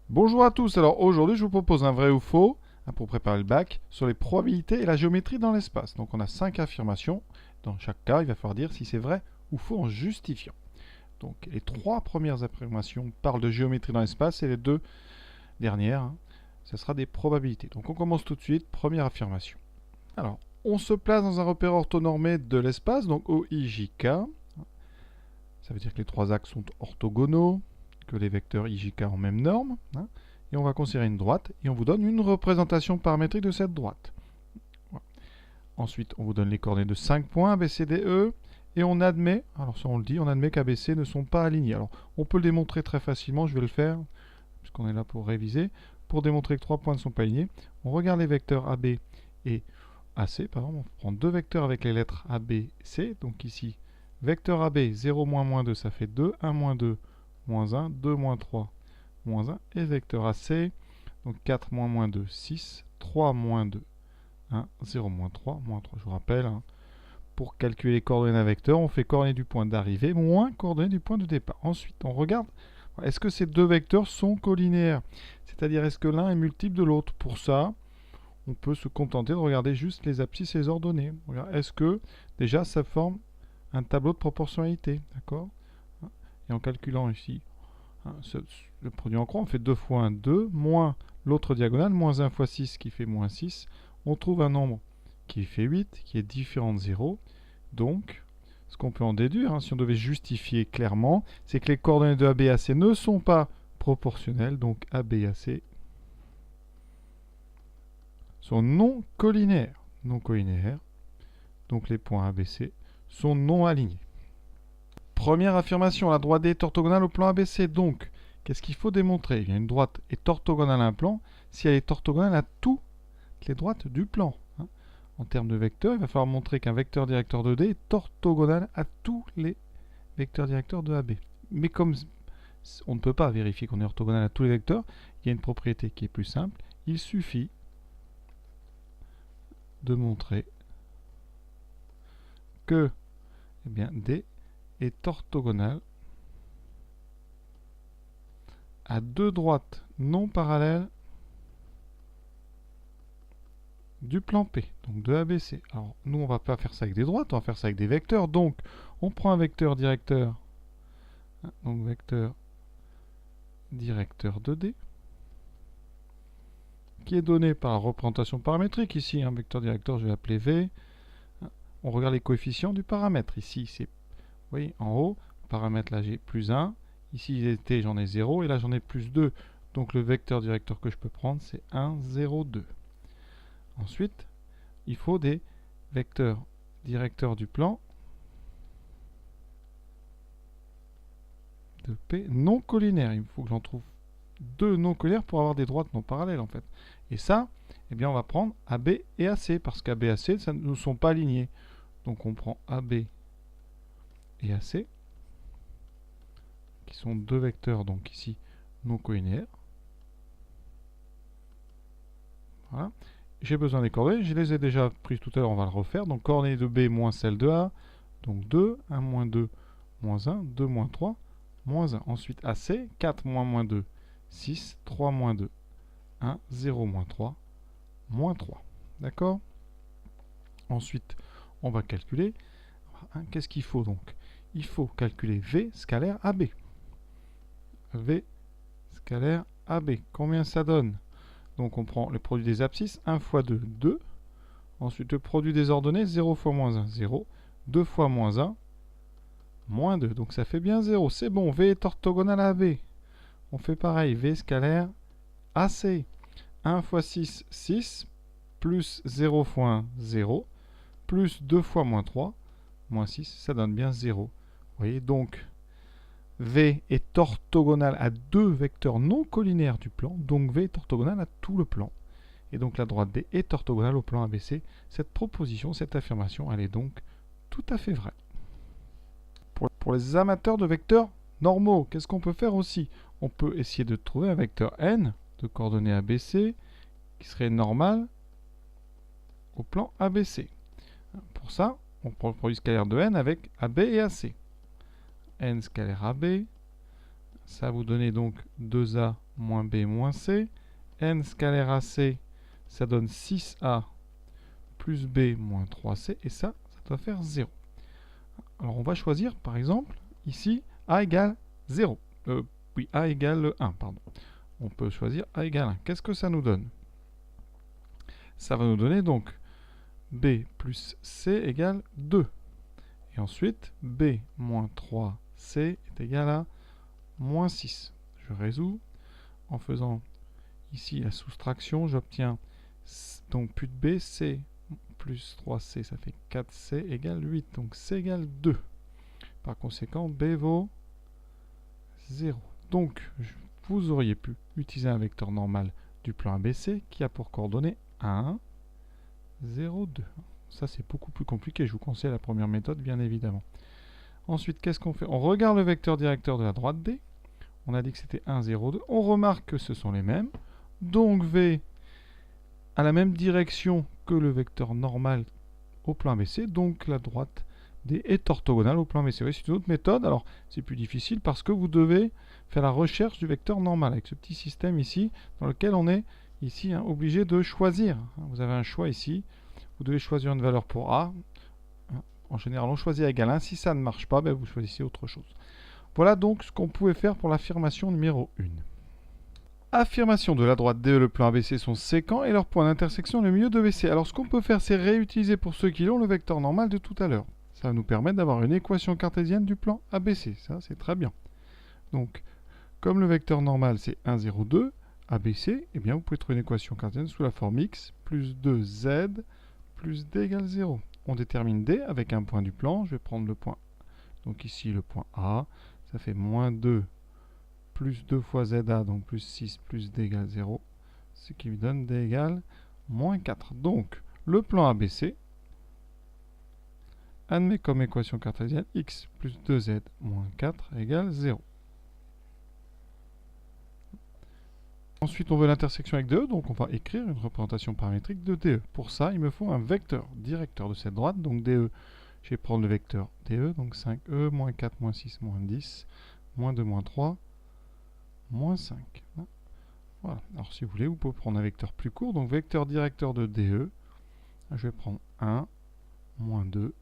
Bonjour à tous, alors aujourd'hui je vous propose un vrai ou faux pour préparer le bac sur les probabilités et la géométrie dans l'espace. Donc on a 5 affirmations, dans chaque cas il va falloir dire si c'est vrai ou faux en justifiant. Donc les 3 premières affirmations parlent de géométrie dans l'espace et les 2 dernières, ce sera des probabilités. Donc on commence tout de suite, première affirmation. Alors, on se place dans un repère orthonormé de l'espace, donc OIJK. Ça veut dire que les 3 axes sont orthogonaux, que les vecteurs IJK ont même norme, et on va considérer une droite, et on vous donne une représentation paramétrique de cette droite. Voilà. Ensuite, on vous donne les coordonnées de 5 points, A, B, C, D, E, et on admet, alors ça on le dit, on admet qu'A, B, C ne sont pas alignés. Alors, on peut le démontrer très facilement, je vais le faire, puisqu'on est là pour réviser. Pour démontrer que 3 points ne sont pas alignés, on regarde les vecteurs AB et AC, par exemple, on prend deux vecteurs avec les lettres AB, C, donc ici, vecteur AB, 0, moins 2, ça fait 2, 1, moins 2, moins 1, 2, moins 3, moins 1, et vecteur AC, donc 4, moins 2, 6, 3, moins 2, 1, 0, moins 3, moins 3. Je vous rappelle, pour calculer les coordonnées d'un vecteur, on fait coordonnées du point d'arrivée moins coordonnées du point de départ. Ensuite, on regarde, est-ce que ces deux vecteurs sont collinéaires? C'est-à-dire, est-ce que l'un est multiple de l'autre? Pour ça, on peut se contenter de regarder juste les abscisses et les ordonnées. Est-ce que, déjà, ça forme un tableau de proportionnalité, d'accord? Et en calculant ici le produit en croix, on fait 2 fois 1, 2, moins l'autre diagonale, moins 1 fois 6 qui fait moins 6. On trouve un nombre qui fait 8, qui est différent de 0. Donc, ce qu'on peut en déduire, si on devait justifier clairement, c'est que les coordonnées de AB et AC ne sont pas proportionnelles, donc AB et AC sont non collinaires. Non collinaires, donc les points ABC sont non alignés. Première affirmation, la droite D est orthogonale au plan ABC. Donc, qu'est-ce qu'il faut démontrer? Il y a une droite est orthogonale à un plan si elle est orthogonale à toutes les droites du plan. En termes de vecteurs, il va falloir montrer qu'un vecteur directeur de D est orthogonal à tous les vecteurs directeurs de AB. Mais comme on ne peut pas vérifier qu'on est orthogonal à tous les vecteurs, il y a une propriété qui est plus simple. Il suffit de montrer que D est orthogonal à deux droites non parallèles du plan P, donc de ABC. Alors, nous, on ne va pas faire ça avec des droites, on va faire ça avec des vecteurs. Donc, on prend un vecteur directeur, donc vecteur directeur de D, qui est donné par la représentation paramétrique. Ici, un vecteur directeur, je vais l'appeler V. On regarde les coefficients du paramètre. Ici, c'est, vous voyez, en haut, paramètre, là, j'ai plus 1. Ici, j'en ai 0, et là, j'en ai plus 2. Donc, le vecteur directeur que je peux prendre, c'est 1, 0, 2. Ensuite, il faut des vecteurs directeurs du plan de P non collinaires. Il faut que j'en trouve deux non collinaires pour avoir des droites non parallèles en fait. Et ça, eh bien, on va prendre AB et AC parce qu'AB et AC ça ne sont pas alignés. Donc on prend AB et AC qui sont deux vecteurs donc ici non collinaires. Voilà. J'ai besoin des coordonnées, je les ai déjà prises tout à l'heure, on va le refaire. Donc coordonnées de B moins celle de A, donc 2, 1 moins 2, moins 1, 2 moins 3, moins 1. Ensuite AC, 4 moins 2, 6, 3 moins 2, 1, 0 moins 3, moins 3. D'accord? Ensuite, on va calculer. Qu'est-ce qu'il faut donc? Il faut calculer V scalaire AB. V scalaire AB. Combien ça donne? Donc on prend le produit des abscisses, 1 fois 2, 2. Ensuite le produit des ordonnées, 0 fois moins 1, 0. 2 fois moins 1, moins 2. Donc ça fait bien 0. C'est bon, V est orthogonal à AB. On fait pareil, V scalaire AC. 1 fois 6, 6. Plus 0 fois 1, 0. Plus 2 fois moins 3, moins 6. Ça donne bien 0. Vous voyez, donc V est orthogonal à deux vecteurs non collinaires du plan. Donc V est orthogonal à tout le plan. Et donc la droite D est orthogonale au plan ABC. Cette proposition, cette affirmation, elle est donc tout à fait vraie. Pour les amateurs de vecteurs normaux, qu'est-ce qu'on peut faire aussi? On peut essayer de trouver un vecteur n de coordonnées ABC qui serait normal au plan ABC. Pour ça, on prend le produit scalaire de n avec AB et AC. N scalaire AB ça va vous donner donc 2A moins B moins C. N scalaire AC, ça donne 6A plus B moins 3C. Et ça doit faire 0. Alors on va choisir par exemple ici A égale 0. Oui, A égale 1, pardon. On peut choisir A égale 1. Qu'est-ce que ça nous donne? Ça va nous donner donc B plus C égale 2. Et ensuite, B moins 3C est égal à moins 6. Je résous. En faisant ici la soustraction, j'obtiens donc plus de B, C plus 3C, ça fait 4C égale 8. Donc C égale 2. Par conséquent, B vaut 0. Donc, vous auriez pu utiliser un vecteur normal du plan ABC qui a pour coordonnées 1, 0, 2. Ça, c'est beaucoup plus compliqué. Je vous conseille la première méthode, bien évidemment. Ensuite, qu'est-ce qu'on fait? On regarde le vecteur directeur de la droite D. On a dit que c'était 1, 0, 2. On remarque que ce sont les mêmes. Donc, V a la même direction que le vecteur normal au plan ABC. Donc, la droite D est orthogonale au plan ABC. Oui, c'est une autre méthode. Alors, c'est plus difficile parce que vous devez faire la recherche du vecteur normal avec ce petit système ici, dans lequel on est ici obligé de choisir. Vous avez un choix ici. Vous devez choisir une valeur pour A. En général, on choisit égal 1. Si ça ne marche pas, vous choisissez autre chose. Voilà donc ce qu'on pouvait faire pour l'affirmation numéro 1. Affirmation de la droite DE, le plan ABC sont séquents et leur point d'intersection le milieu de BC. Alors ce qu'on peut faire, c'est réutiliser pour ceux qui ont le vecteur normal de tout à l'heure. Ça va nous permettre d'avoir une équation cartésienne du plan ABC. Ça, c'est très bien. Donc, comme le vecteur normal, c'est 1, 0, 2, ABC, eh bien, vous pouvez trouver une équation cartésienne sous la forme x plus 2z plus d égale 0. On détermine d avec un point du plan. Je vais prendre le point. Donc ici, le point A. Ça fait moins 2 plus 2 fois ZA, donc plus 6 plus d égale 0. Ce qui me donne d égale moins 4. Donc, le plan ABC admet comme équation cartésienne x plus 2z moins 4 égale 0. Ensuite, on veut l'intersection avec DE, donc on va écrire une représentation paramétrique de DE. Pour ça, il me faut un vecteur directeur de cette droite, donc DE. Je vais prendre le vecteur DE, donc 5E, moins 4, moins 6, moins 10, moins 2, moins 3, moins 5. Voilà. Alors si vous voulez, vous pouvez prendre un vecteur plus court, donc vecteur directeur de DE. Je vais prendre 1, moins 2,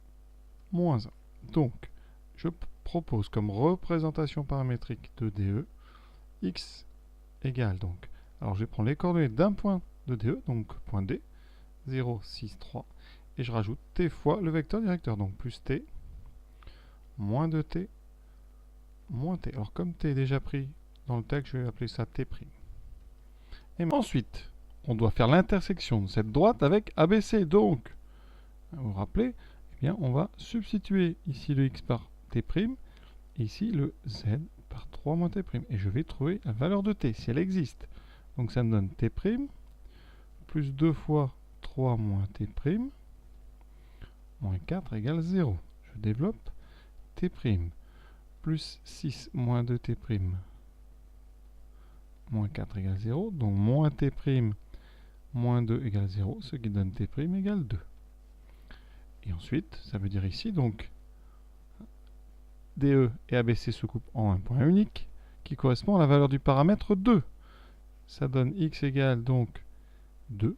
moins 1. Donc, je propose comme représentation paramétrique de DE, x égale donc. Alors je vais prendre les coordonnées d'un point de DE, donc point D, 0, 6, 3, et je rajoute t fois le vecteur directeur, donc plus t, moins 2t, moins t. Alors comme t est déjà pris dans le texte, je vais appeler ça t'. Et ensuite, on doit faire l'intersection de cette droite avec ABC. Donc, vous vous rappelez, eh bien, on va substituer ici le x par t', et ici le z par 3 moins t'. Et je vais trouver la valeur de t, si elle existe. Donc ça me donne t', plus 2 fois 3 moins t', moins 4 égale 0. Je développe t', plus 6 moins 2t', moins 4 égale 0. Donc moins t', moins 2 égale 0, ce qui donne t' égale 2. Et ensuite, ça veut dire ici, donc, DE et ABC se coupent en un point unique, qui correspond à la valeur du paramètre 2. Ça donne x égale donc 2,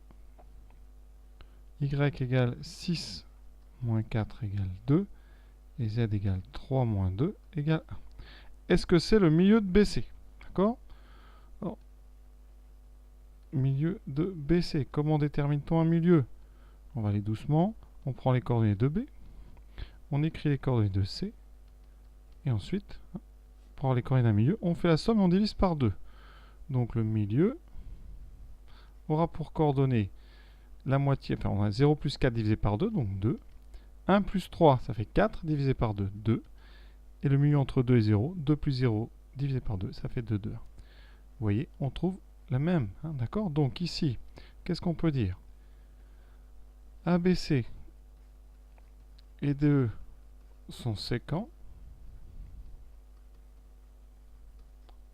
y égale 6 moins 4 égale 2, et z égale 3 moins 2 égale 1. Est-ce que c'est le milieu de BC? D'accord? Milieu de BC. Comment détermine-t-on un milieu? On va aller doucement. On prend les coordonnées de B. On écrit les coordonnées de C. Et ensuite, pour avoir les coordonnées d'un milieu, on fait la somme et on divise par 2. Donc le milieu aura pour coordonnées la moitié, enfin on a 0 plus 4 divisé par 2, donc 2. 1 plus 3, ça fait 4 divisé par 2, 2. Et le milieu entre 2 et 0, 2 plus 0 divisé par 2, ça fait 2, 2. Vous voyez, on trouve la même, d'accord? Donc ici, qu'est-ce qu'on peut dire? ABC et DE sont séquents.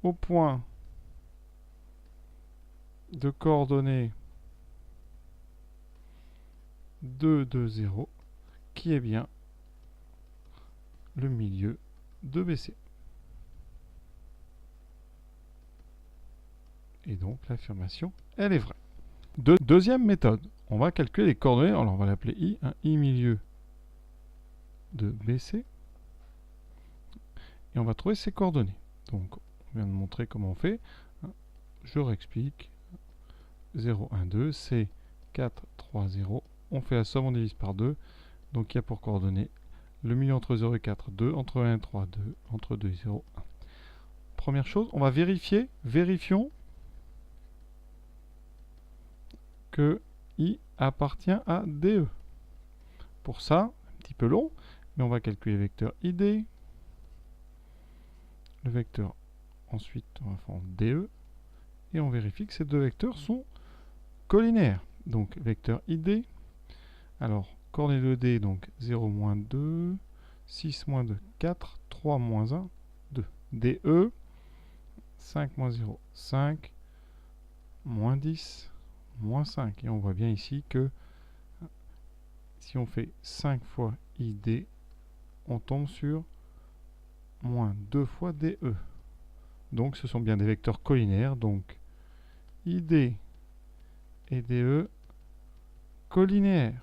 Au point de coordonnées 2, 2, 0, qui est bien le milieu de BC. Et donc l'affirmation, elle est vraie. Deuxième méthode, on va calculer les coordonnées. Alors on va l'appeler I, un I milieu de BC. Et on va trouver ses coordonnées. Donc on vient de montrer comment on fait. Je réexplique. 0, 1, 2, c'est 4, 3, 0. On fait la somme, on divise par 2. Donc il y a pour coordonnées le milieu entre 0 et 4, 2. Entre 1 et 3, 2. Entre 2 et 0, 1. Première chose, on va vérifier. Vérifions que I appartient à DE. Pour ça, un petit peu long, mais on va calculer le vecteur ID. Le vecteur, ensuite, on va faire DE. Et on vérifie que ces deux vecteurs sont collinaires. Donc, vecteur ID. Alors, coordonnées de D, donc 0, moins 2, 6, moins 2, 4, 3, moins 1, 2. DE, 5, moins 0, 5, moins 10, moins 5. Et on voit bien ici que si on fait 5 fois ID, on tombe sur moins 2 fois DE. Donc, ce sont bien des vecteurs collinaires. Donc, ID et DE collinaires.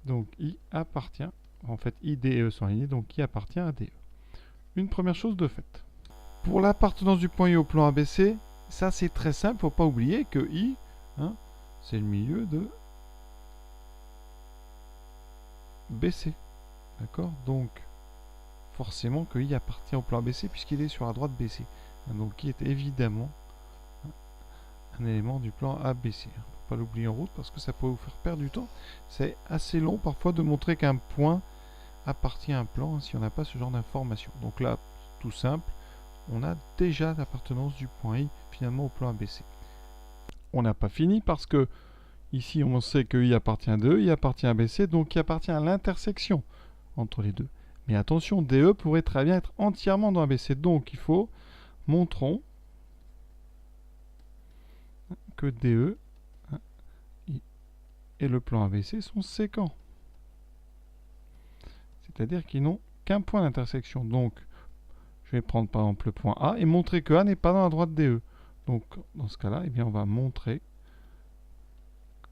Donc, I appartient, en fait, ID et E sont alignés, donc I appartient à DE. Une première chose de fait. Pour l'appartenance du point I au plan ABC, ça c'est très simple, il ne faut pas oublier que I, c'est le milieu de BC. D'accord? Donc, forcément que I appartient au plan ABC puisqu'il est sur la droite BC. Donc, qui est évidemment un élément du plan ABC. Il ne faut pas l'oublier en route parce que ça peut vous faire perdre du temps. C'est assez long parfois de montrer qu'un point appartient à un plan si on n'a pas ce genre d'information. Donc là, tout simple, on a déjà l'appartenance du point I finalement au plan ABC. On n'a pas fini parce que ici on sait que I appartient à DE, I appartient à BC, donc I appartient à l'intersection entre les deux. Mais attention, DE pourrait très bien être entièrement dans ABC. Donc il faut, montrons que DE et le plan ABC sont séquents. C'est-à-dire qu'ils n'ont qu'un point d'intersection. Donc, je vais prendre par exemple le point A et montrer que A n'est pas dans la droite DE. Donc, dans ce cas-là, eh bien, on va montrer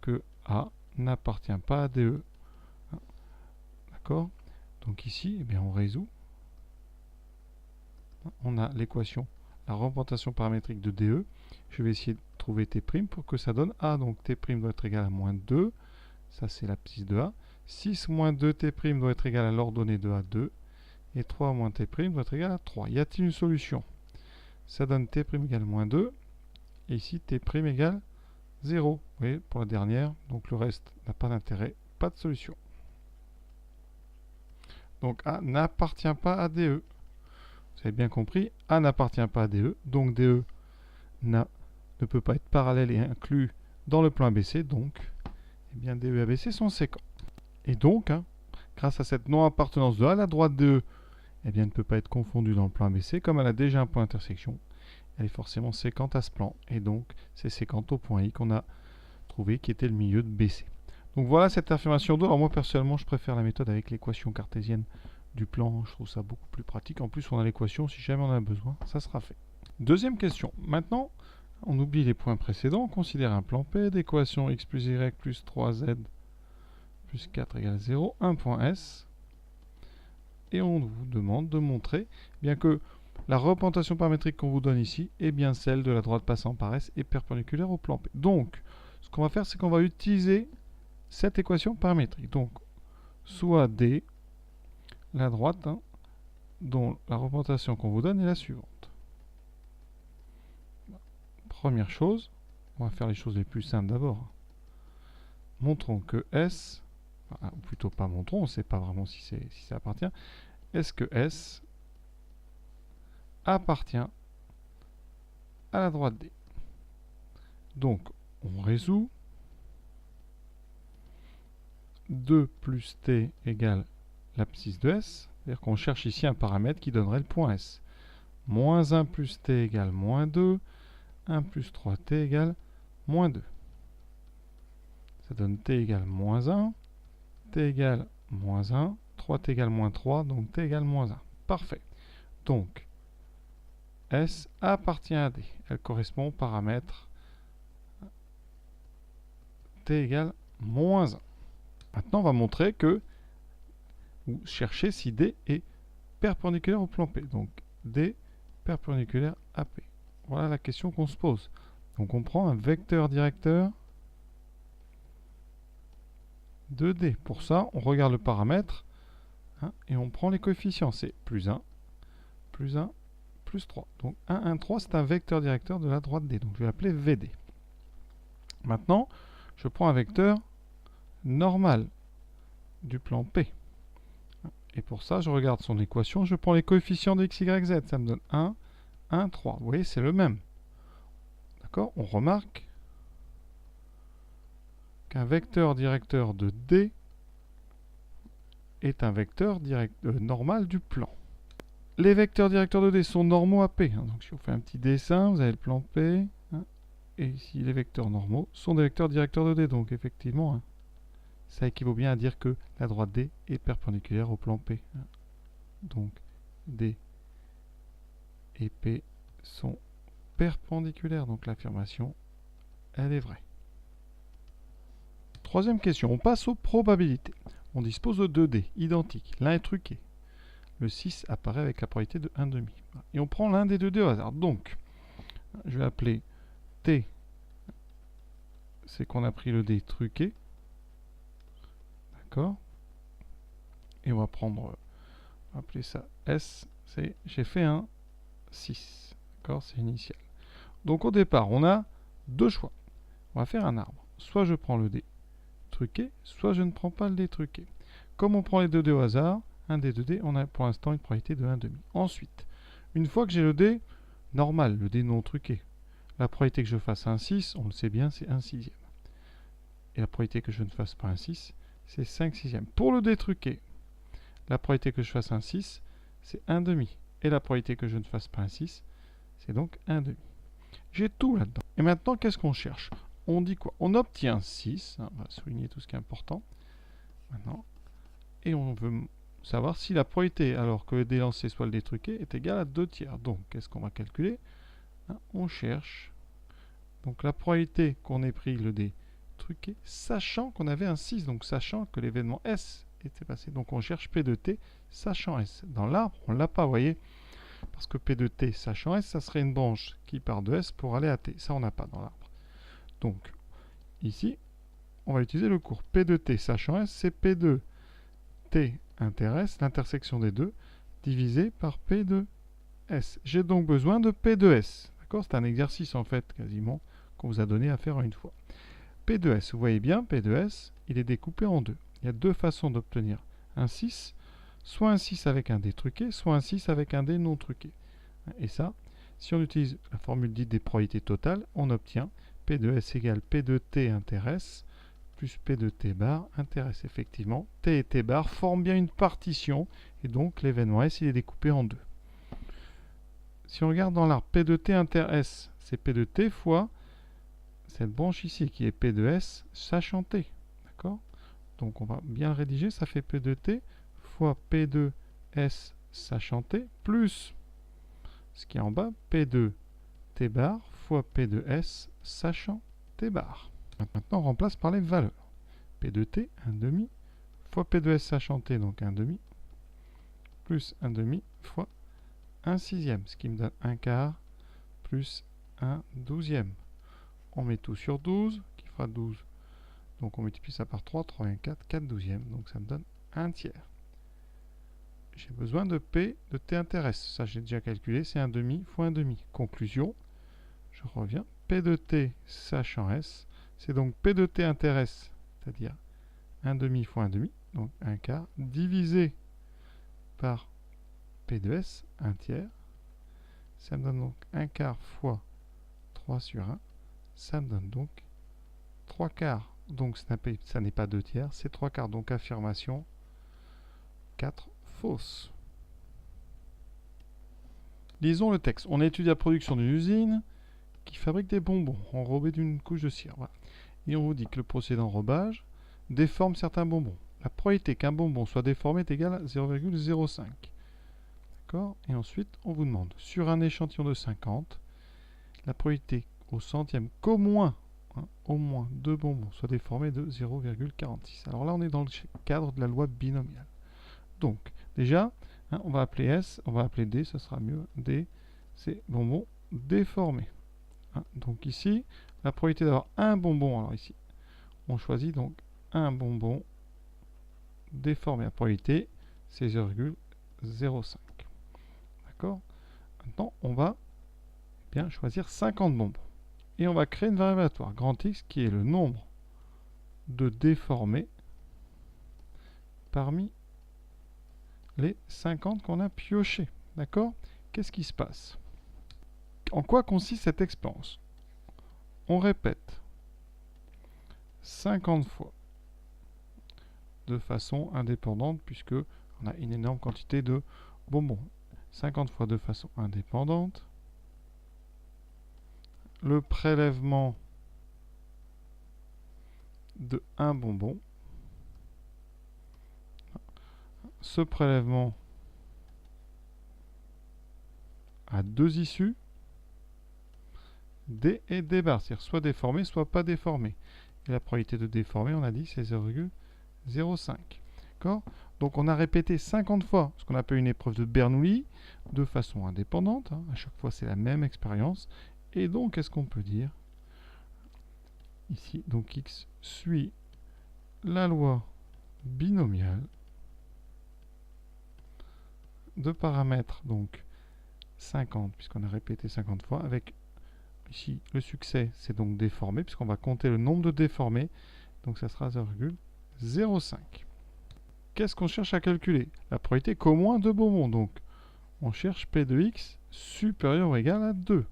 que A n'appartient pas à DE. D'accord? Donc ici, eh bien, on résout. On a l'équation, la représentation paramétrique de DE. Je vais essayer de trouver T' pour que ça donne A. Donc T' doit être égal à moins 2. Ça, c'est l'abscisse de A. 6 moins 2T' doit être égal à l'ordonnée de A2. Et 3 moins T' doit être égal à 3. Y a-t-il une solution? Ça donne T' égale moins 2. Et ici, T' égale 0. Vous voyez, pour la dernière. Donc le reste n'a pas d'intérêt. Pas de solution. Donc A n'appartient pas à DE. Vous avez bien compris, A n'appartient pas à DE. Donc DE ne peut pas être parallèle et inclus dans le plan ABC. Donc, eh bien, DE et ABC sont séquents. Et donc, grâce à cette non-appartenance de A, la droite DE eh bien, ne peut pas être confondue dans le plan ABC. Comme elle a déjà un point d'intersection, elle est forcément séquente à ce plan. Et donc, c'est séquente au point I qu'on a trouvé qui était le milieu de BC. Donc voilà cette affirmation 2. Alors moi, personnellement, je préfère la méthode avec l'équation cartésienne du plan. Je trouve ça beaucoup plus pratique. En plus, on a l'équation. Si jamais on en a besoin, ça sera fait. Deuxième question. Maintenant, on oublie les points précédents. On considère un plan P d'équation x plus y plus 3z plus 4 égale 0, un point S. Et on vous demande de montrer bien que la représentation paramétrique qu'on vous donne ici est bien celle de la droite passant par S et perpendiculaire au plan P. Donc, ce qu'on va faire, c'est qu'on va utiliser cette équation paramétrique. Donc, soit D, la droite, dont la représentation qu'on vous donne est la suivante. Première chose, on va faire les choses les plus simples d'abord. Montrons que S, ou plutôt pas montrons, on ne sait pas vraiment si ça appartient. Est-ce que S appartient à la droite D? Donc, on résout. 2 plus T égale l'abscisse de S. C'est-à-dire qu'on cherche ici un paramètre qui donnerait le point S. Moins 1 plus T égale moins 2. 1 plus 3T égale moins 2. Ça donne T égale moins 1. T égale moins 1. 3T égale moins 3. Donc T égale moins 1. Parfait. Donc, S appartient à D. Elle correspond au paramètre T égale moins 1. Maintenant, on va montrer que, ou chercher si D est perpendiculaire au plan P. Donc, D perpendiculaire à P. Voilà la question qu'on se pose. Donc, on prend un vecteur directeur de D. Pour ça, on regarde le paramètre et on prend les coefficients. C'est plus 1, plus 1, plus 3. Donc 1, 1, 3, c'est un vecteur directeur de la droite D. Donc je vais l'appeler VD. Maintenant, je prends un vecteur normal du plan P. Et pour ça, je regarde son équation. Je prends les coefficients de x, y, z. Ça me donne 1, 1, 3. Vous voyez, c'est le même. D'accord? On remarque qu'un vecteur directeur de D est un vecteur normal du plan. Les vecteurs directeurs de D sont normaux à P. Donc si on fait un petit dessin, vous avez le plan P. Et ici, les vecteurs normaux sont des vecteurs directeurs de D. Donc effectivement, ça équivaut bien à dire que la droite D est perpendiculaire au plan P. Donc D et P sont perpendiculaires. Donc l'affirmation, elle est vraie. Troisième question, on passe aux probabilités. On dispose de 2 dés identiques. L'un est truqué. Le 6 apparaît avec la probabilité de 1,5. Et on prend l'un des 2 dés au hasard. Donc, je vais appeler T. C'est qu'on a pris le dé truqué. D'accord? Et on va prendre, on va appeler ça S. C'est, j'ai fait un 6. D'accord? C'est initial. Donc au départ, on a 2 choix. On va faire un arbre. Soit je prends le dé truqué, soit je ne prends pas le dé truqué. Comme on prend les 2 dés au hasard, un des 2 dés, on a pour l'instant une probabilité de 1,5. Ensuite, une fois que j'ai le dé normal, le dé non truqué, la probabilité que je fasse un 6, on le sait bien, c'est 1 sixième. Et la probabilité que je ne fasse pas un 6, c'est 5 sixièmes. Pour le dé truqué, la probabilité que je fasse un 6, c'est 1,5. Et la probabilité que je ne fasse pas un 6, c'est donc 1,5. J'ai tout là-dedans. Et maintenant, qu'est-ce qu'on cherche? On dit quoi? On obtient 6. On va souligner tout ce qui est important. Maintenant. Et on veut savoir si la probabilité, alors que le dé lancé soit le dé truqué, est égale à 2 tiers. Donc, qu'est-ce qu'on va calculer? On cherche donc la probabilité qu'on ait pris le dé truqué, sachant qu'on avait un 6, donc sachant que l'événement S était passé. Donc, on cherche P de T, sachant S. Dans l'arbre, on ne l'a pas, vous voyez, parce que P de T, sachant S, ça serait une branche qui part de S pour aller à T. Ça, on n'a pas dans l'arbre. Donc, ici, on va utiliser le cours P de T, sachant S, c'est P de T intéresse, l'intersection des deux, divisé par P de S. J'ai donc besoin de P de S. D'accord? C'est un exercice, en fait, quasiment, qu'on vous a donné à faire en une fois. P de S, vous voyez bien, P de S, il est découpé en deux. Il y a deux façons d'obtenir un 6, soit un 6 avec un dé truqué, soit un 6 avec un dé non truqué. Et ça, si on utilise la formule dite des probabilités totales, on obtient P de S égale P de T intéresse plus P de T bar intéresse. Effectivement, T et T bar forment bien une partition, et donc l'événement S, il est découpé en deux. Si on regarde dans l'arbre, P de T intéresse, c'est P de T fois cette branche ici, qui est P de S, sachant T. D'accord? Donc on va bien le rédiger, ça fait P de T fois P de S sachant T, plus ce qui est en bas, P de T bar fois P de S sachant T bar. Maintenant, on remplace par les valeurs. P de T, 1,5, fois P de S sachant T, donc 1,5, plus 1,5 fois 1 sixième, ce qui me donne 1 quart, plus 1 douzième. On met tout sur 12, qui fera 12. Donc on multiplie ça par 3, 3 et 4, 4 douzièmes, donc ça me donne 1 tiers. J'ai besoin de P de T intéresse. Ça, j'ai déjà calculé, c'est 1,5 fois 1,5. Conclusion, je reviens, P de T sachant S, c'est donc P de T intéresse, c'est-à-dire 1,5 fois 1,5, donc 1 quart, divisé par P de S, 1 tiers. Ça me donne donc 1 quart fois 3 sur 1. Ça me donne donc 3 quarts. Donc ça n'est pas 2 tiers, c'est 3 quarts. Donc affirmation 4 fausse. Lisons le texte. On étudie la production d'une usine qui fabrique des bonbons enrobés d'une couche de cire. Voilà. Et on vous dit que le procédé d'enrobage déforme certains bonbons. La probabilité qu'un bonbon soit déformé est égale à 0,05. D'accord? Et ensuite, on vous demande, sur un échantillon de 50, la probabilité au centième qu'au moins, au moins 2 bonbons soient déformés de 0,46. Alors là, on est dans le cadre de la loi binomiale. Donc, déjà, on va appeler S, on va appeler D, ça sera mieux. D, c'est bonbon déformé. Donc ici, la probabilité d'avoir un bonbon, alors ici, on choisit donc un bonbon déformé. La probabilité, c'est 0,05. D'accord? Maintenant, on va bien choisir 50 bonbons. Et on va créer une variable aléatoire, grand X, qui est le nombre de déformés parmi les 50 qu'on a piochés. D'accord? Qu'est-ce qui se passe? En quoi consiste cette expérience? On répète 50 fois de façon indépendante, puisque on a une énorme quantité de bonbons. 50 fois de façon indépendante. Le prélèvement de un bonbon. Ce prélèvement a deux issues, D et D bar, c'est-à-dire soit déformé, soit pas déformé. Et la probabilité de déformer, on a dit, c'est 0,05. D'accord? Donc on a répété 50 fois ce qu'on appelle une épreuve de Bernoulli, de façon indépendante. À chaque fois, c'est la même expérience. Et donc, qu'est-ce qu'on peut dire? Ici, donc X suit la loi binomiale de paramètres, donc 50, puisqu'on a répété 50 fois, avec ici le succès, c'est donc déformé, puisqu'on va compter le nombre de déformés, donc ça sera 0,05. Qu'est-ce qu'on cherche à calculer? La probabilité qu'au moins 2 bonbons, donc on cherche P de X supérieur ou égal à 2.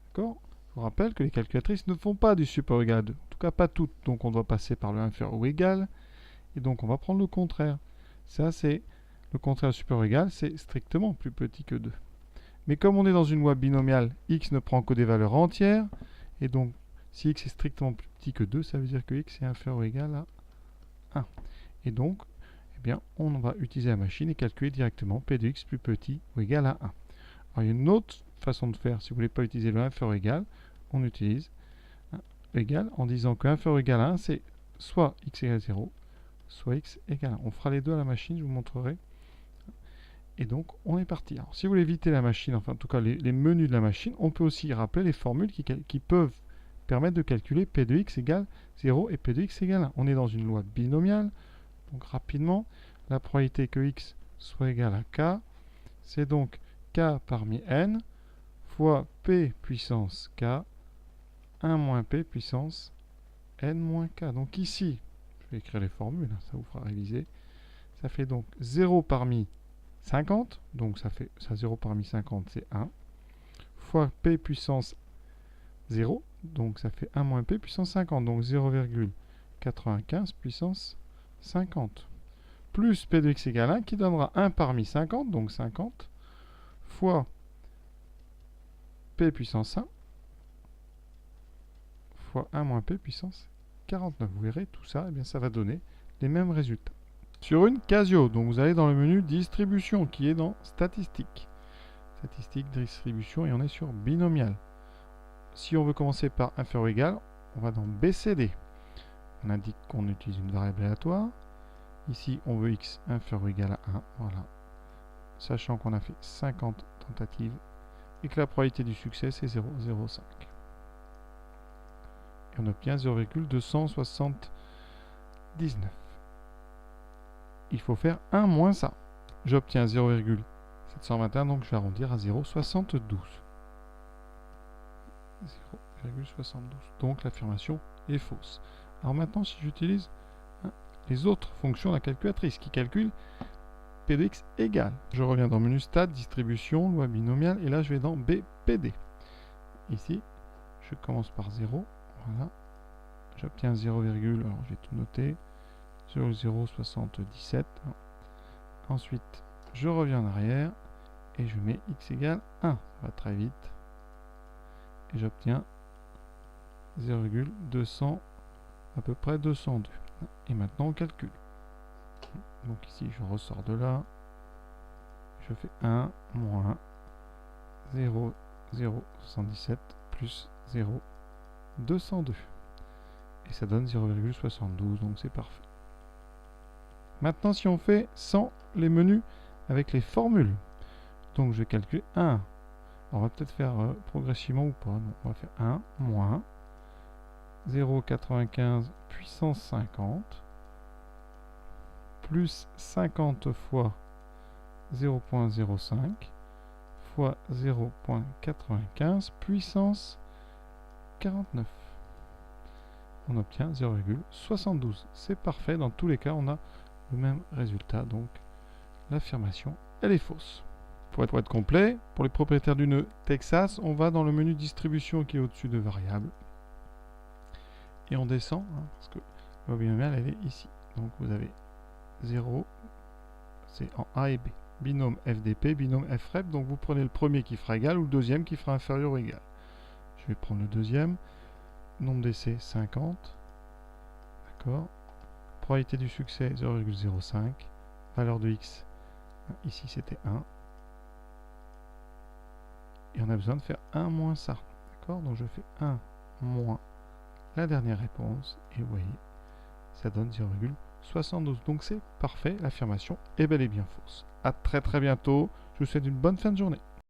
D'accord? Je vous rappelle que les calculatrices ne font pas du supérieur ou égal à 2, en tout cas pas toutes, donc on doit passer par le inférieur ou égal, et donc on va prendre le contraire. Ça, c'est le contraire supérieur ou égal, c'est strictement plus petit que 2. Mais comme on est dans une loi binomiale, x ne prend que des valeurs entières, et donc si x est strictement plus petit que 2, ça veut dire que x est inférieur ou égal à 1. Et donc, eh bien, on va utiliser la machine et calculer directement p de x plus petit ou égal à 1. Alors, il y a une autre façon de faire, si vous ne voulez pas utiliser le inférieur ou égal, on utilise égal en disant que inférieur ou égal à 1, c'est soit x égale 0, soit x égale 1. On fera les deux à la machine, je vous montrerai. Et donc, on est parti. Alors, si vous voulez éviter la machine, enfin en tout cas les menus de la machine, on peut aussi rappeler les formules qui peuvent permettre de calculer P de x égale 0 et P de x égale 1. On est dans une loi binomiale. Donc rapidement, la probabilité que x soit égal à k, c'est donc k parmi n fois p puissance k, 1 moins p puissance n moins k. Donc ici, je vais écrire les formules, ça vous fera réviser. Ça fait donc 0 parmi 50, donc ça 0 parmi 50, c'est 1, fois p puissance 0, donc ça fait 1 moins p puissance 50, donc 0,95 puissance 50, plus p de x égale 1, qui donnera 1 parmi 50, donc 50, fois p puissance 1, fois 1 moins p puissance 49. Vous verrez, tout ça, eh bien, ça va donner les mêmes résultats. Sur une Casio, donc vous allez dans le menu distribution qui est dans statistiques. Statistique, distribution, et on est sur binomial. Si on veut commencer par inférieur ou égal, on va dans BCD. On indique qu'on utilise une variable aléatoire. Ici, on veut x inférieur ou égal à 1. Voilà. Sachant qu'on a fait 50 tentatives et que la probabilité du succès, c'est 0,05. Et on obtient 0,279. Il faut faire 1 moins ça. J'obtiens 0,721, donc je vais arrondir à 0,72. 0,72. Donc l'affirmation est fausse. Alors maintenant, si j'utilise les autres fonctions de la calculatrice qui calcule P de x égale, je reviens dans le menu Stat, Distribution, Loi binomiale, et là je vais dans BPD. Ici, je commence par 0. Voilà. J'obtiens 0, alors je vais tout noter. 0,077. Ensuite, je reviens en arrière et je mets x égale 1. Ça va très vite. Et j'obtiens 0,200, à peu près 202. Et maintenant, on calcule. Donc ici, je ressors de là. je fais 1 moins 0,077 plus 0,202. Et ça donne 0,72, donc c'est parfait. Maintenant, si on fait sans les menus avec les formules, donc je vais calculer 1. On va peut-être faire progressivement ou pas. Non, on va faire 1 moins 0,95 puissance 50 plus 50 fois 0,05 fois 0,95 puissance 49. On obtient 0,72. C'est parfait. Dans tous les cas, on a le même résultat. Donc, l'affirmation, elle est fausse. Pour être complet, pour les propriétaires du nœud Texas, on va dans le menu distribution qui est au-dessus de variables. Et on descend, hein, parce que le binomial, elle est ici. Donc, vous avez 0, c'est en A et B. Binôme FDP, binôme FREP. Donc, vous prenez le premier qui fera égal ou le deuxième qui fera inférieur ou égal. Je vais prendre le deuxième. Nombre d'essais 50. D'accord. Probabilité du succès 0,05. Valeur de X, ici c'était 1. Et on a besoin de faire 1 moins ça. D'accord. Donc je fais 1 moins la dernière réponse. Et vous voyez, ça donne 0,72. Donc c'est parfait. L'affirmation est bel et bien fausse. A très bientôt. Je vous souhaite une bonne fin de journée.